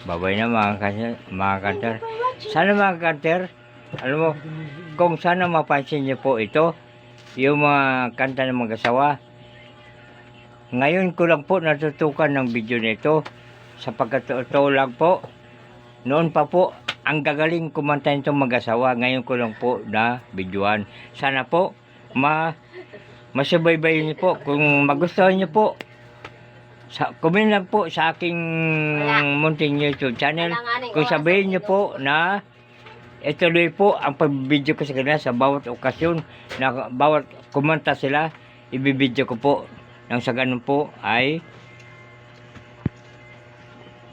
Babay na mga kanter. Sana mga kanter, alam mo, kung sana mapansin niyo po ito, yung mga kanta ng mag-asawa. Ngayon ko lang po natutukan ng video nito, sapagkat ito lang po. Noon pa po, ang gagaling kumanta nitong mag-asawa. Ngayon ko lang po na videoan. Sana po, masubaybayin niyo po. Kung magustuhan niyo po, comment lang po sa aking munting YouTube channel. Kung sabihin niyo po na ituloy po ang pag-video ko sa kanila sa bawat okasyon na bawat kumanta sila, ibibideo ko po. Nang sa ganun po ay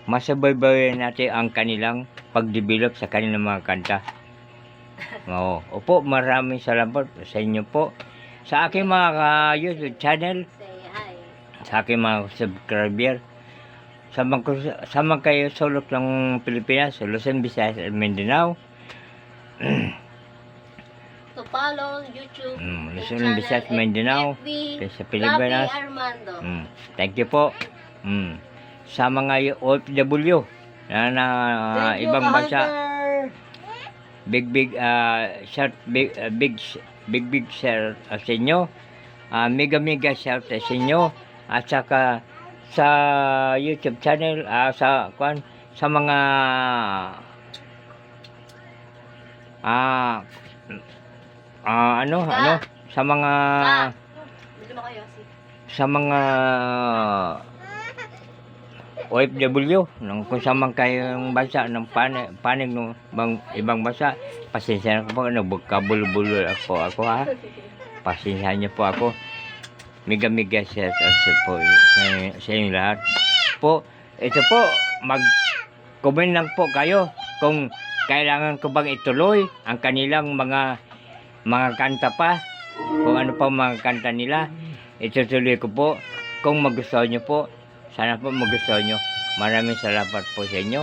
masabaybayan natin ang kanilang pag-develop sa kanilang mga kanta. Oo. Opo, maraming salamat sa inyo po. Sa aking mga YouTube channel, sa aking mga subscriber, sama kayo sulok ng Pilipinas, Luzon, Visayas, at Mindanao. To follow YouTube Luzon, Visayas, Mindanao, sa Pilipinas. Thank you po. Sa mga OFW na ibang bansa, big shout, big shout sa inyo. Mega shout sa inyo. At saka sa YouTube channel, sa mga sa mga OFW kung saan kayong bansa ng panig ng ibang bansa, pasensya na po, nagkabulol-bulol ako ha. Pasensya niyo po ako. Mega shout po sa inyo lahat po. Ito po, mag-comment lang po kayo kung kailangan ko bang ituloy ang kanilang mga kanta pa, kung ano pa mga kanta nila, itutuloy ko po. Kung magustuhan nyo po, sana po magustuhan nyo. Maraming salamat po sa inyo.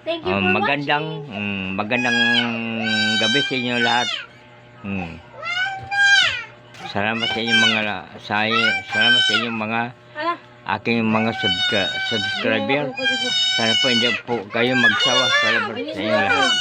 Thank you for magandang gabi sa inyo lahat. Salamat sa inyong mga aking mga subscriber. Sana po hindi po kayo magsawa. Salamat sa inyo lahat.